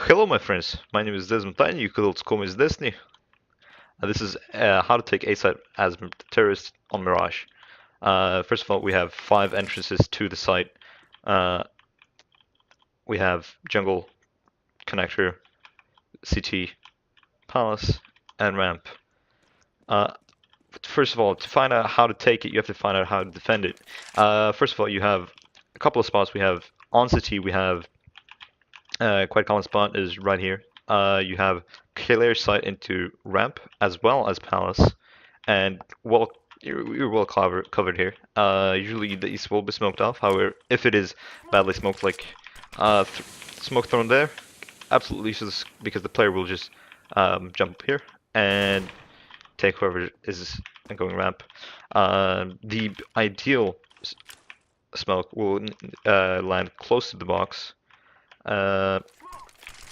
Hello, my friends. My name is Desmond Tiny. You could also call me as Destiny. This is how to take A site as terrorist on Mirage. First of all, we have 5 entrances to the site. Uh, we have jungle, connector, CT, palace, and ramp. Uh, first of all, to find out how to take it, you have to find out how to defend it. First of all, you have a couple of spots. We have on CT, we have quite a common spot is right here. You have clear sight into ramp as well as palace, and well, you're well covered here. Usually these will be smoked off. However, if it is badly smoked, like th smoke thrown there, absolutely useless because the player will just jump here and take whoever is going ramp. The ideal smoke will land close to the box. Uh,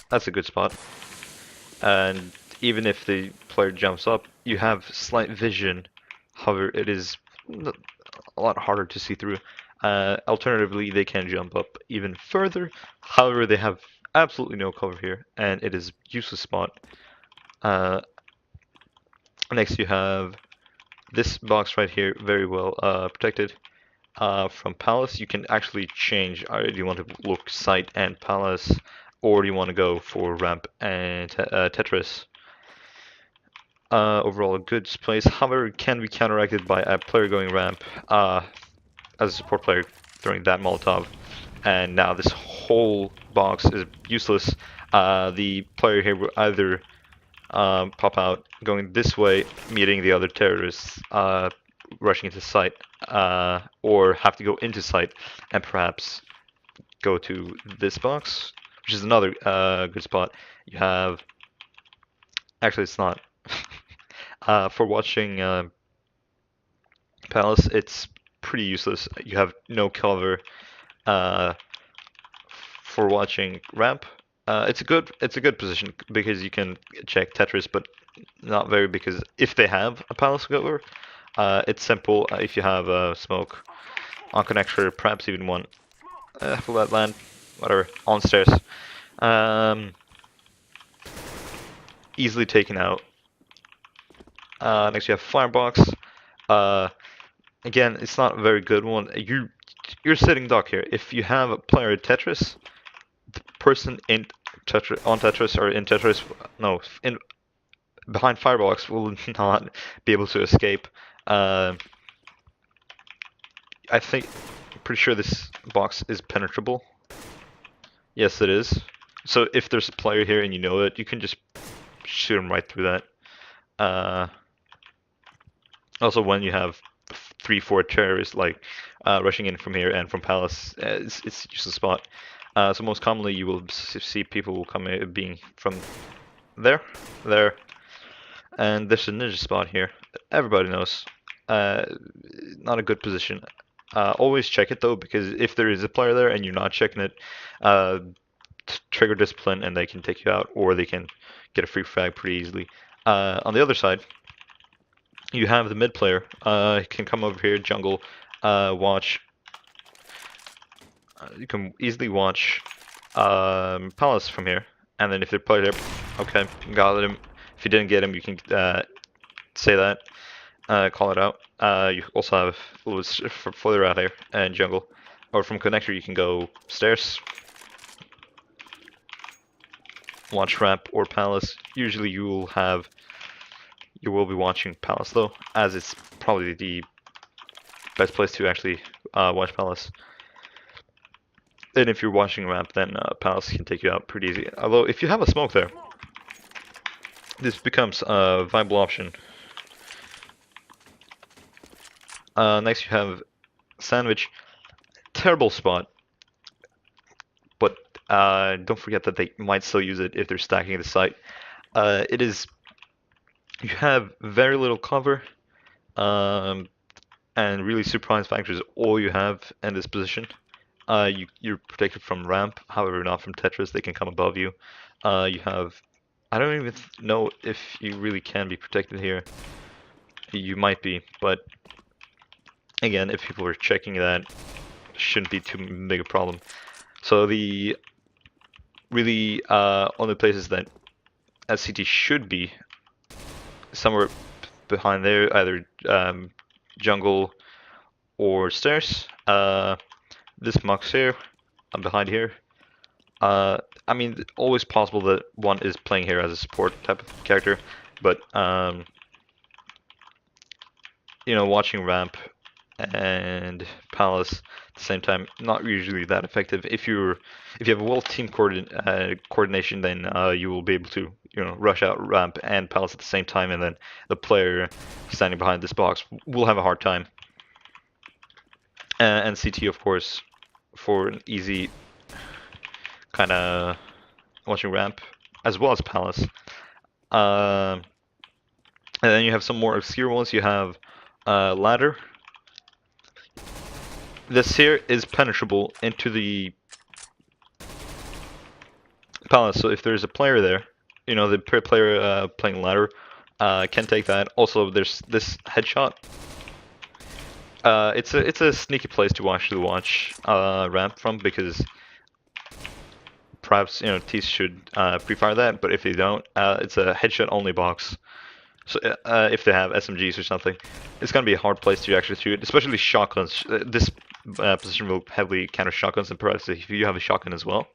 that's a good spot. And even if the player jumps up, you have slight vision. However, it is a lot harder to see through. Alternatively, they can jump up even further. However, they have absolutely no cover here, and it is useless spot. Uh, Next, you have this box right here, very well protected. From Palace, you can actually change. Do you want to look site and Palace, or do you want to go for ramp and Tetris? Overall, a good place. However, it can be counteracted by a player going ramp as a support player throwing that Molotov. And now this whole box is useless. The player here will either pop out going this way, meeting the other terrorists rushing into sight, or have to go into sight and perhaps go to this box, which is another good spot. You have. Actually, it's not. For watching Palace, it's pretty useless. You have no cover. Uh, for watching ramp, it's a good position because you can check Tetris, but not very because if they have a Palace cover, it's simple. If you have a smoke on connector, perhaps even one, will that land? Whatever on stairs. Um, Easily taken out. Next you have firebox. Uh, Again, it's not a very good one. You're sitting duck here. If you have a player at Tetris, the person in Tetris on Tetris or in Tetris, no, in behind Firebox will not be able to escape. Uh, I think, pretty sure this box is penetrable. Yes, it is. So if there's a player here and you know it, you can just shoot him right through that. Uh, Also, when you have 3, 4 terrorists like rushing in from here and from Palace, it's just a spot. So most commonly, you will see people coming being from there, there, and there's a ninja spot here. Everybody knows. Uh, Not a good position. Always check it though, because if there is a player there and you're not checking it, uh, trigger discipline and they can take you out, or they can get a free frag pretty easily. On the other side, you have the mid player. Can come over here, jungle, watch. You can easily watch Palace from here, and then if they play there, okay, got him. If you didn't get him, you can say that, call it out. You also have a little bit further out here and jungle, or from connector you can go stairs, watch ramp or Palace. Usually you will be watching Palace though, as it's probably the best place to actually watch Palace. And if you're watching ramp, then Palace can take you out pretty easy. Although if you have a smoke there, this becomes a viable option. Next you have Sandwich. Terrible spot, but don't forget that they might still use it if they're stacking the site. It is, you have very little cover, um, and really surprise factor is all you have in this position. You're protected from ramp, however not from Tetris. They can come above you. You have, I don't even know if you really can be protected here. You might be, but again, if people are checking that, shouldn't be too big a problem. So the really only places that SCT should be somewhere behind there, either jungle or stairs. This box here, I'm behind here. I mean, always possible that one is playing here as a support type of character, but you know, watching ramp and palace at the same time, not usually that effective. If you have a well team coordination, then you will be able to, you know, rush out ramp and palace at the same time, and then the player standing behind this box will have a hard time. And CT, of course, for an easy kind of watching ramp as well as palace. And then you have some more obscure ones. You have ladder. This here is penetrable into the palace. So if there's a player there, you know, the player playing ladder can take that. Also, there's this headshot. It's a sneaky place to actually watch ramp from, because perhaps, you know, T's should pre-fire that, but if they don't, it's a headshot only box. So if they have SMGs or something, it's gonna be a hard place to actually shoot, especially shotguns. This position will heavily counter shotguns, and perhaps if you have a shotgun as well,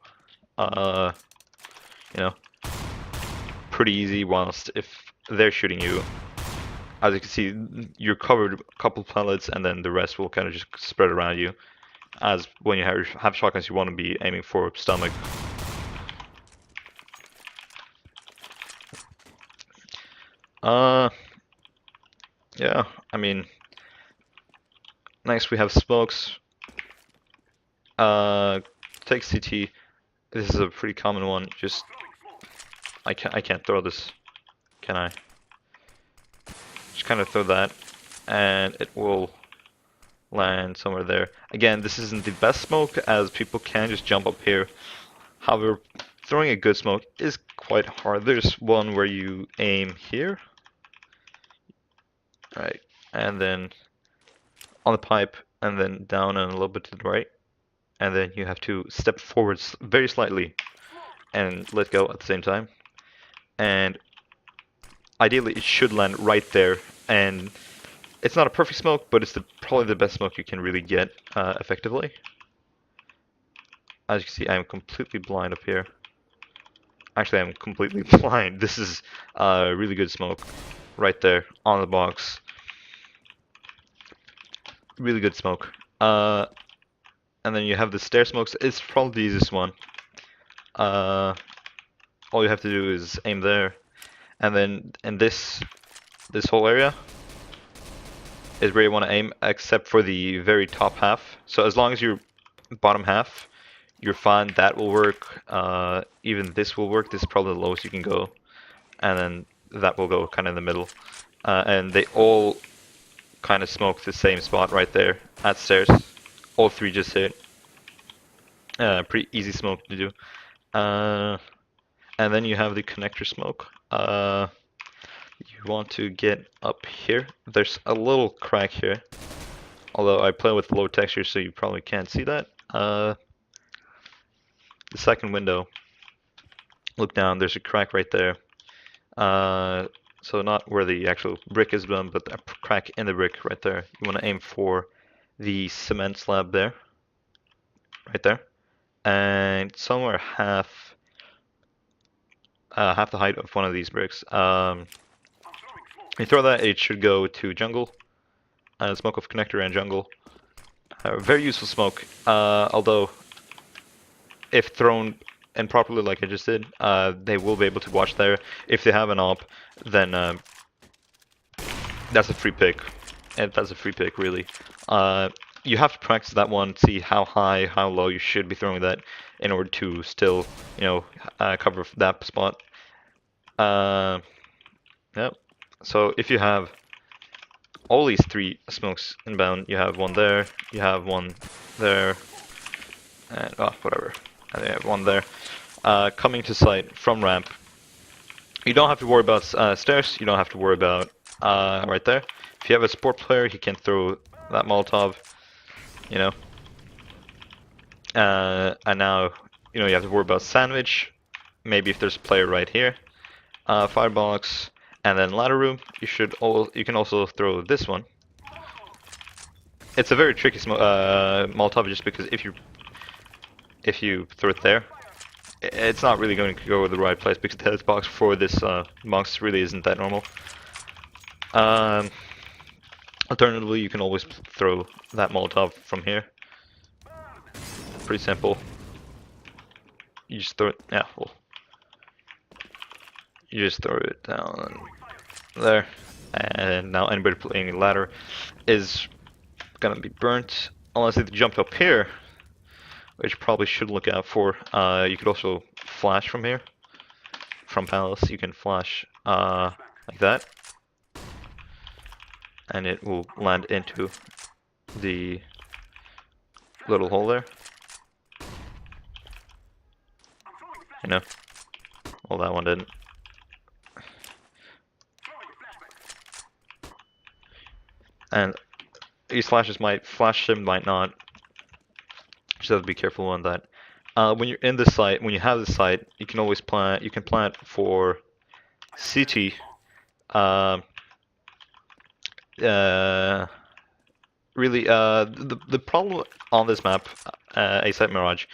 you know, pretty easy. Whilst if they're shooting you, as you can see, you're covered a couple pellets, and then the rest will kind of just spread around you. As when you have shotguns, you want to be aiming for stomach. Yeah, I mean, next we have smokes. Take CT. This is a pretty common one. Just I can't throw this, can I? Just kind of throw that, and it will land somewhere there. Again, this isn't the best smoke, as people can just jump up here. However, throwing a good smoke is quite hard. There's one where you aim here, right, and then on the pipe, and then down and a little bit to the right, and then you have to step forward very slightly and let go at the same time. And ideally, it should land right there. And it's not a perfect smoke, but it's probably the best smoke you can really get effectively. As you can see, I'm completely blind up here. Actually, I'm completely blind. This is really good smoke right there on the box. Really good smoke. And then you have the stair smokes. It's probably the easiest one. All you have to do is aim there, and then in this whole area is where you want to aim, except for the very top half. So as long as you're bottom half, you're fine. That will work. Even this will work. This is probably the lowest you can go, and then that will go kind of in the middle. And they all kind of smoke the same spot right there at stairs. All three just hit. Pretty easy smoke to do. And then you have the connector smoke. You want to get up here. There's a little crack here, although I play with low texture, so you probably can't see that. The second window, look down, there's a crack right there. So not where the actual brick is done, but a crack in the brick right there. You want to aim for the cement slab there, right there, and somewhere half the height of one of these bricks. You throw that, it should go to jungle. Smoke of connector and jungle. Very useful smoke, although if thrown improperly like I just did, they will be able to watch there. If they have an op, then that's a free pick. And that's a free pick, really. You have to practice that one, see how high, how low you should be throwing that in order to still, you know, cover that spot. Yep. So if you have all these three smokes inbound, you have one there, you have one there, and whatever. And you have one there. Coming to site from ramp. You don't have to worry about stairs. You don't have to worry about right there. If you have a support player, he can throw that Molotov, you know. And now you have to worry about sandwich. Maybe if there's a player right here, firebox, and then ladder room. You can also throw this one. It's a very tricky Molotov just because if you throw it there, it's not really going to go to the right place because the hitbox for this box really isn't that normal. Um, Alternatively, you can always throw that Molotov from here. Pretty simple. You just throw it, yeah, well, you just throw it down there, and now anybody playing ladder is gonna be burnt unless they jump up here, which you probably should look out for. You could also flash from here, from palace. You can flash like that, and it will land into the little hole there. You know, well, that one didn't. And these flashes might flash him, might not. Just have to be careful on that. When you're in the site, when you have the site, you can always plant. You can plant for CT. Um, Really, the problem on this map, A-Site Mirage,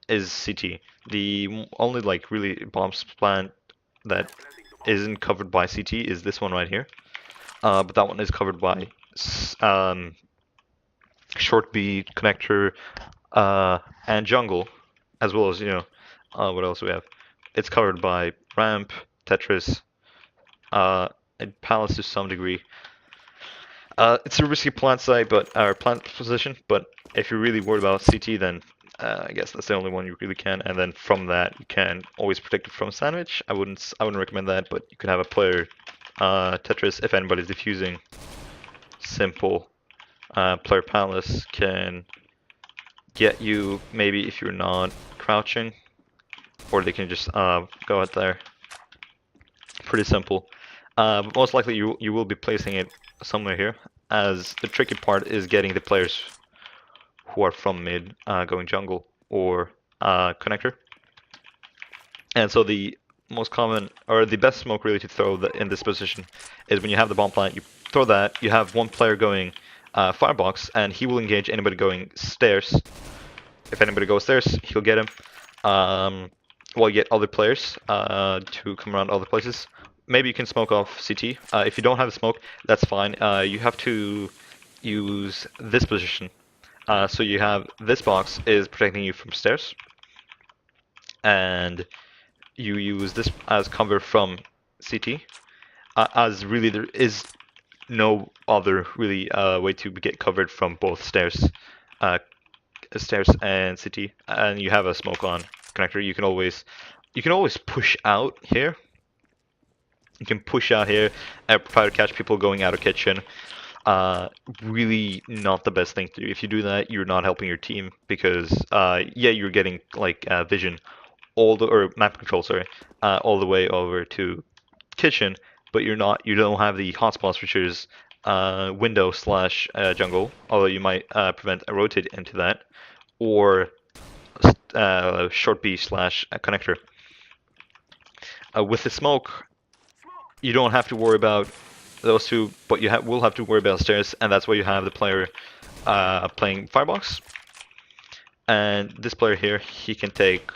is CT. The only like really bomb plant that isn't covered by CT is this one right here. But that one is covered by short B connector and jungle, as well as what else we have. It's covered by ramp, Tetris, and palace to some degree. It's a risky plant site, or plant position. But if you're really worried about CT, then I guess that's the only one you really can. And then from that, you can always protect it from sandwich. I wouldn't recommend that, but you could have a player Tetris if anybody's defusing. Simple. Player Palace can get you maybe if you're not crouching, or they can just go out there. Pretty simple. Most likely you will be placing it somewhere here, as the tricky part is getting the players who are from mid going jungle or connector. And so the most common, or the best smoke really to throw in this position is when you have the bomb plant, you throw that, you have one player going firebox, and he will engage anybody going stairs. If anybody goes stairs, he'll get him. While you get other players to come around other places. Maybe you can smoke off CT. If you don't have a smoke, that's fine. You have to use this position. So you have this box is protecting you from stairs, and you use this as cover from CT. As really there is no other really way to get covered from both stairs and CT, and you have a smoke on connector. You can always push out here. You can push out here and try to catch people going out of kitchen. Really not the best thing to do. If you do that, you're not helping your team because yeah, you're getting like vision or map control, sorry, all the way over to kitchen, but you don't have the hotspots, which is window slash jungle, although you might prevent a rotate into that, or short B slash connector. With the smoke, you don't have to worry about those two, but you will have to worry about stairs, and that's why you have the player playing firebox. And this player here, he can take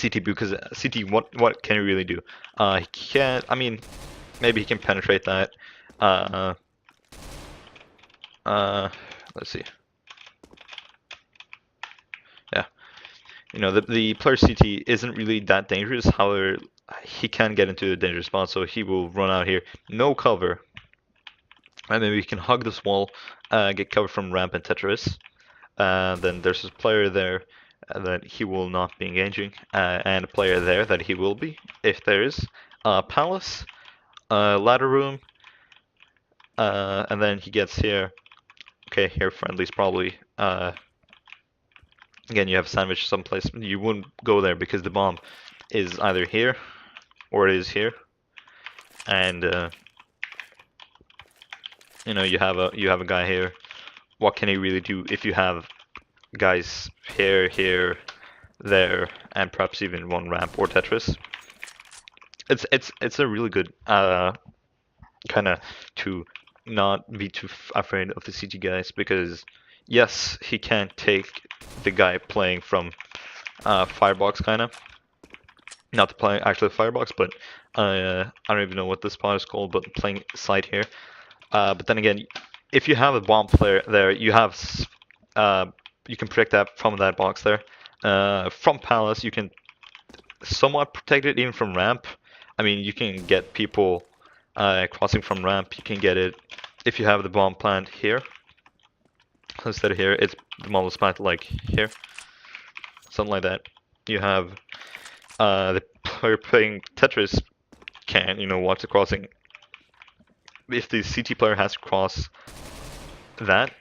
CT because CT, what can he really do? He can't. I mean, maybe he can penetrate that. Let's see. Yeah, the player CT isn't really that dangerous. However, he can get into a dangerous spot, so he will run out here, no cover, and then we can hug this wall, get cover from ramp and Tetris. Then there's a player there that he will not be engaging, and a player there that he will be, if there is. Palace, ladder room, and then he gets here. Okay, here friendlies probably. Again, you have sandwich someplace. You wouldn't go there because the bomb is either here or it is here, and you have a guy here. What can he really do if you have guys here, there, and perhaps even one ramp or Tetris. It's a really good kind of to not be too afraid of the CG guys, because yes, he can take the guy playing from Firebox kind of, not the play actually Firebox, but I don't even know what this spot is called, but playing side here. But then again, if you have a bomb player there, uh, you can protect that from that box there. From Palace, you can somewhat protect it even from ramp. I mean, you can get people crossing from ramp. You can get it if you have the bomb plant here. Instead of here, it's the model plant like here, something like that. You have the player playing Tetris can, watch the crossing. If the CT player has to cross that,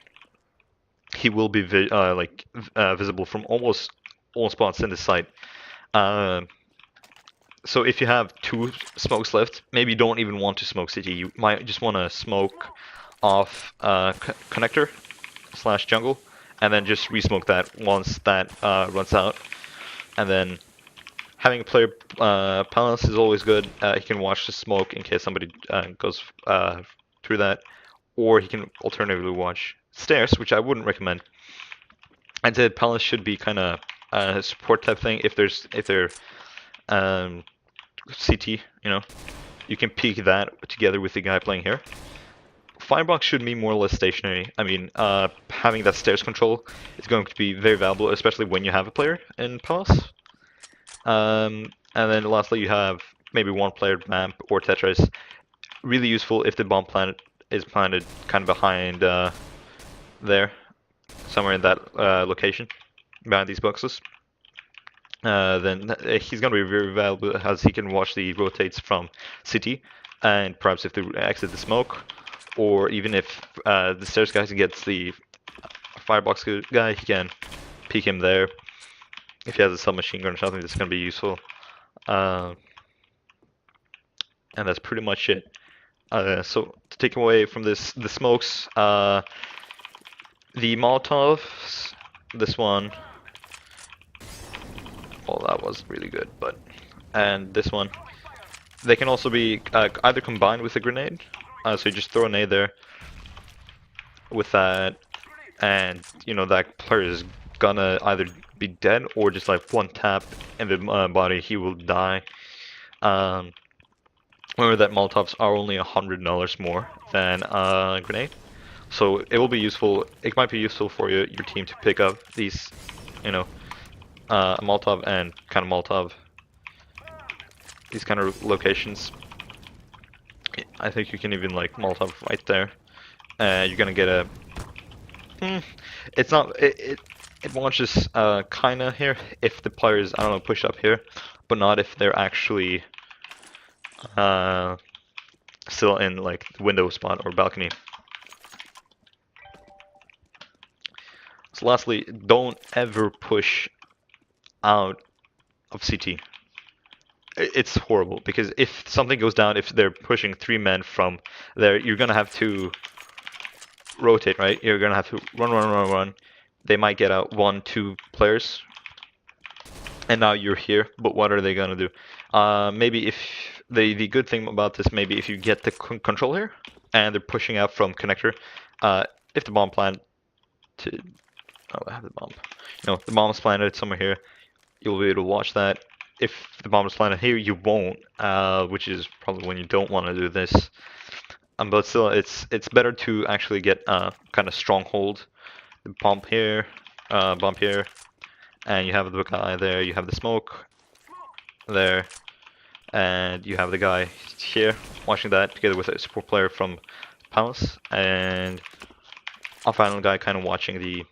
he will be visible from almost all spots in the site. Uh, so if you have two smokes left, maybe you don't even want to smoke CT. You might just want to smoke off connector / jungle, and then just resmoke that once that runs out. And then having a player Palace is always good. He can watch the smoke in case somebody goes through that, or he can alternatively watch stairs, which I wouldn't recommend. I'd say Palace should be kind of a support type thing. If they're CT, you can peek that together with the guy playing here. Firebox should be more or less stationary. I mean, having that stairs control is going to be very valuable, especially when you have a player in Palace. And then lastly, you have maybe one player Vamp or Tetris. Really useful if the bomb planet is planted kind of behind there, somewhere in that location, behind these boxes. Then he's going to be very valuable as he can watch the rotates from city, and perhaps if they exit the smoke, or even if the stairs guy gets the firebox guy, he can peek him there. If he has a submachine gun or something, that's going to be useful. And that's pretty much it. So to take away from this, the smokes, the Molotovs, this one, well, that was really good, and this one, they can also be either combined with a grenade, so you just throw a nade there with that, and that player is gonna either be dead or just like one tap in the body, he will die. Remember that Molotovs are only $100 more than a grenade, so it will be useful. It might be useful for your team to pick up these, a Molotov and kind of Molotov, these kind of locations. I think you can even like Molotov right there. You're gonna get a. It's not. It launches kinda here if the players, I don't know, push up here, but not if they're actually still in like the window spot or balcony. So lastly, don't ever push out of CT. It's horrible because if something goes down, if they're pushing 3 men from there, you're gonna have to rotate, right? You're gonna have to run. They might get out 1-2 players, and now you're here. But what are they gonna do? Maybe if the good thing about this, maybe if you get the control here and they're pushing out from connector, if the bomb plant to I have the bomb. The bomb is planted somewhere here. You'll be able to watch that. If the bomb is planted here, you won't, which is probably when you don't want to do this. But still, it's better to actually get kind of stronghold. The bomb here, and you have the guy there. You have the smoke there, and you have the guy here watching that together with a support player from Palace, and a final guy kind of watching the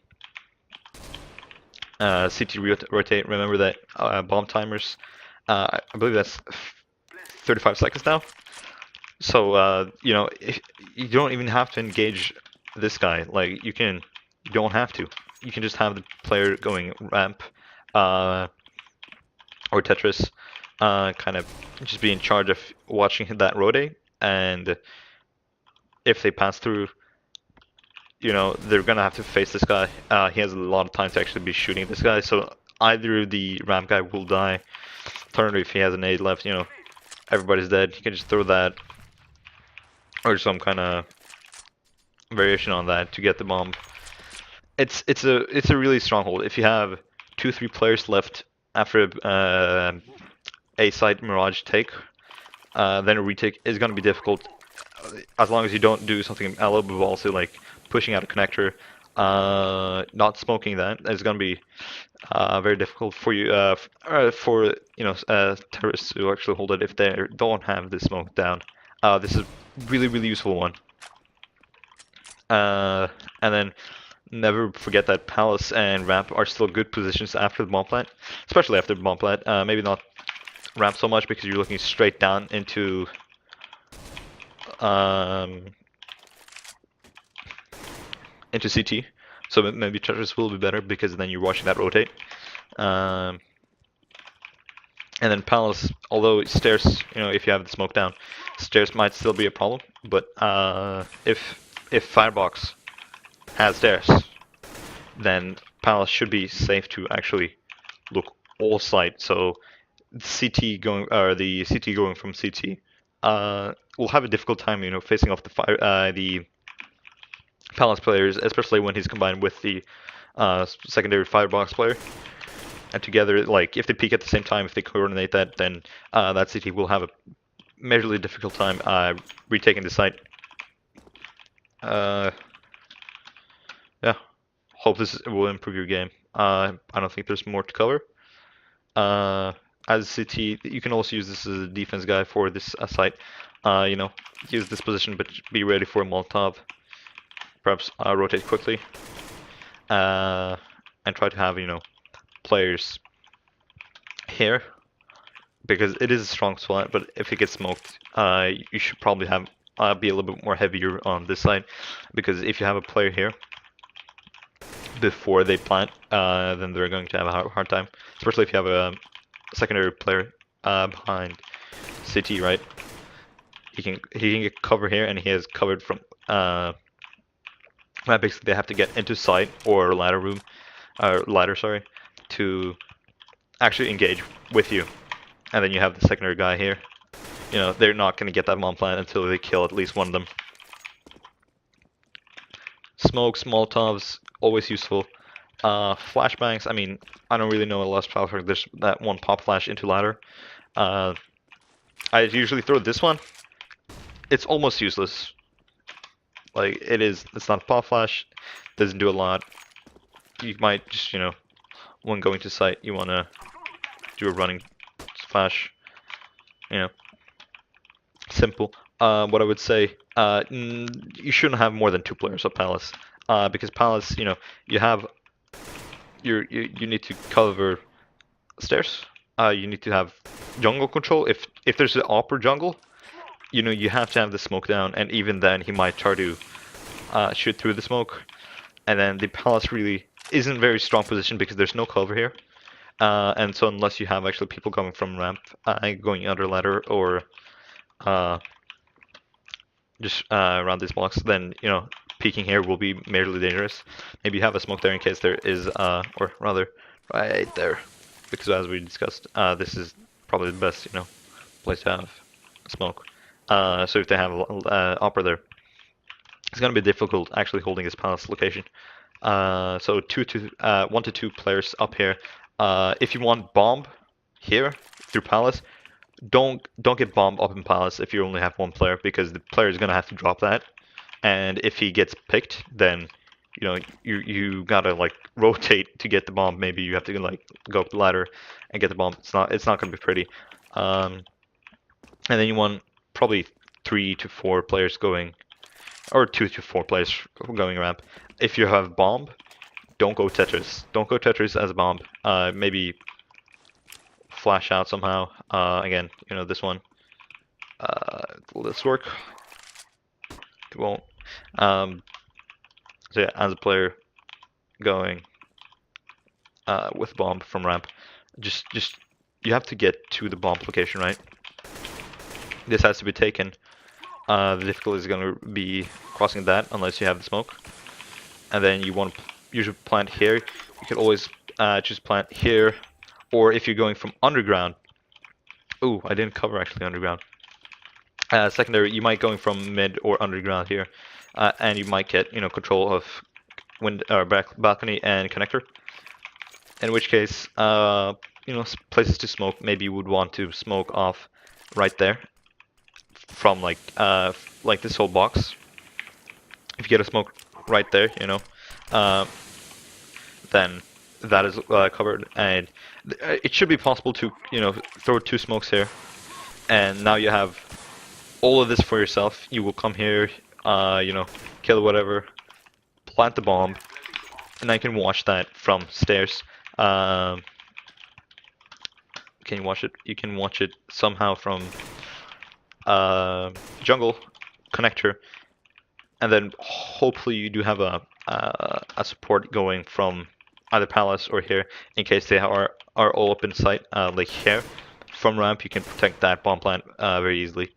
CT rotate. Remember that bomb timers. I believe that's 35 seconds now. So if you don't even have to engage this guy. Like you don't have to. You can just have the player going ramp or Tetris, kind of just be in charge of watching that rotate. And if they pass through, they're gonna have to face this guy. He has a lot of time to actually be shooting this guy. So either the ramp guy will die, turn if he has an aid left, you know, everybody's dead. You can just throw that, or some kind of variation on that to get the bomb. It's a really stronghold. If you have 2-3 players left after a site Mirage take, then a retake is going to be difficult. As long as you don't do something a little bit also like pushing out a connector, not smoking that is going to be very difficult for you for you know terrorists to actually hold it if they don't have the smoke down. This is really useful one. And then never forget that Palace and Ramp are still good positions after the bomb plant, especially after the bomb plant. Maybe not Ramp so much because you're looking straight down um, into CT. So maybe Treasures will be better because then you're watching that rotate. Um, and then Palace, although stairs, you know, if you have the smoke down, stairs might still be a problem. But if Firebox has stairs, then Palace should be safe to actually look all side. So CT going or the CT going from CT will have a difficult time, you know, facing off the Palace players, especially when he's combined with the secondary Firebox player. And together, like if they peek at the same time, if they coordinate that, then that CT will have a majorly difficult time retaking the site. Yeah, hope this will improve your game. I don't think there's more to cover. As CT, you can also use this as a defense guy for this site. You know, use this position, but be ready for a Molotov. Perhaps rotate quickly, and try to have, you know, players here because it is a strong spot. But if it gets smoked, you should probably have be a little bit more heavier on this side because if you have a player here before they plant, then they're going to have a hard time, especially if you have a secondary player behind CT, right? He can get cover here, and he has covered from. Basically, they have to get into site or ladder room, or ladder, sorry, to actually engage with you, and then you have the secondary guy here. You know, they're not going to get that bomb plant until they kill at least one of them. Smokes, Molotovs, always useful. Flashbangs, I mean, I don't really know a lot of flashbangs. There's that one pop flash into ladder. I usually throw this one. It's almost useless. Like, it's not a pop flash, doesn't do a lot. You might just, you know, when going to site, you want to do a running flash. You know, simple. What I would say, you shouldn't have more than 2 players at Palace, because Palace, you know, you need to cover stairs. You need to have jungle control. If there's an upper jungle, you know, you have to have the smoke down, and even then he might try to shoot through the smoke. And then the Palace really isn't very strong position because there's no cover here. And so unless you have actually people coming from ramp, going under ladder or just around these blocks, then, you know, peeking here will be majorly dangerous. Maybe you have a smoke there in case there is, or rather, right there, because as we discussed, this is probably the best, you know, place to have smoke. So if they have upper there, it's gonna be difficult actually holding this Palace location. So 1 to 2 players up here. If you want bomb here through Palace, don't get bomb up in Palace if you only have 1 player, because the player is gonna have to drop that, and if he gets picked, then, you know, you gotta like rotate to get the bomb. Maybe you have to like go up the ladder and get the bomb. It's not gonna be pretty. And then you want probably 3 to 4 players going, or 2 to 4 players going ramp. If you have bomb, don't go Tetris. Don't go Tetris as a bomb. Maybe flash out somehow. Again, you know, this one. Will this work? It won't. So yeah, as a player going with bomb from ramp, just you have to get to the bomb location, right? This has to be taken. The difficulty is going to be crossing that unless you have the smoke. And then you want to usually plant here. You can always just plant here, or if you're going from underground. Ooh, I didn't cover actually underground. Secondary, you might going from mid or underground here, and you might get control of balcony and connector. In which case, places to smoke. Maybe you would want to smoke off right there from like this whole box. If you get a smoke right there, uh, then that is covered, and it should be possible to throw 2 smokes here, and now you have all of this for yourself. You will come here, kill whatever, plant the bomb, and I can watch that from stairs. Can you watch it? You can watch it somehow from jungle connector, and then hopefully you do have a support going from either palace or here in case they are all up in sight. Like here, from ramp you can protect that bomb plant very easily.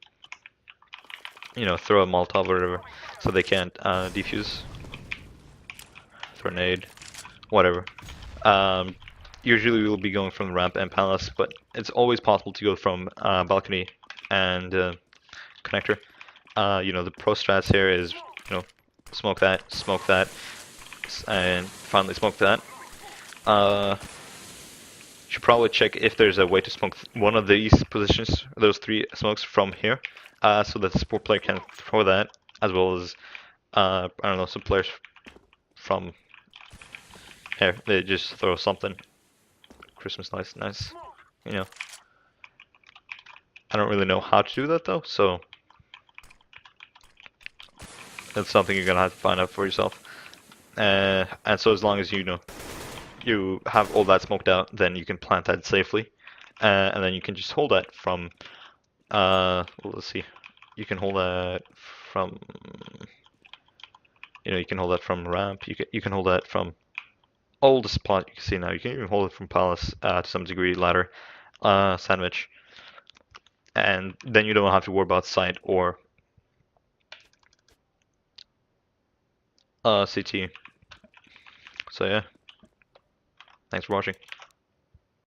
Throw a Molotov or whatever so they can't defuse. Throw a nade, whatever. Usually we'll be going from the ramp and palace, but it's always possible to go from balcony and connector. The pro strats here is, smoke that, and finally smoke that. Should probably check if there's a way to smoke one of these positions, those 3 smokes from here, so that the support player can throw that, as well as, I don't know, some players from here, they just throw something. Christmas lights, nice. I don't really know how to do that though, so that's something you're gonna have to find out for yourself. And so as long as you have all that smoked out, then you can plant that safely, and then you can just hold that from. Well, let's see. You can hold that from. You can hold that from ramp. You can hold that from all the spot you can see now. You can even hold it from palace to some degree, ladder, sandwich, and then you don't have to worry about sight or CT. So yeah, thanks for watching.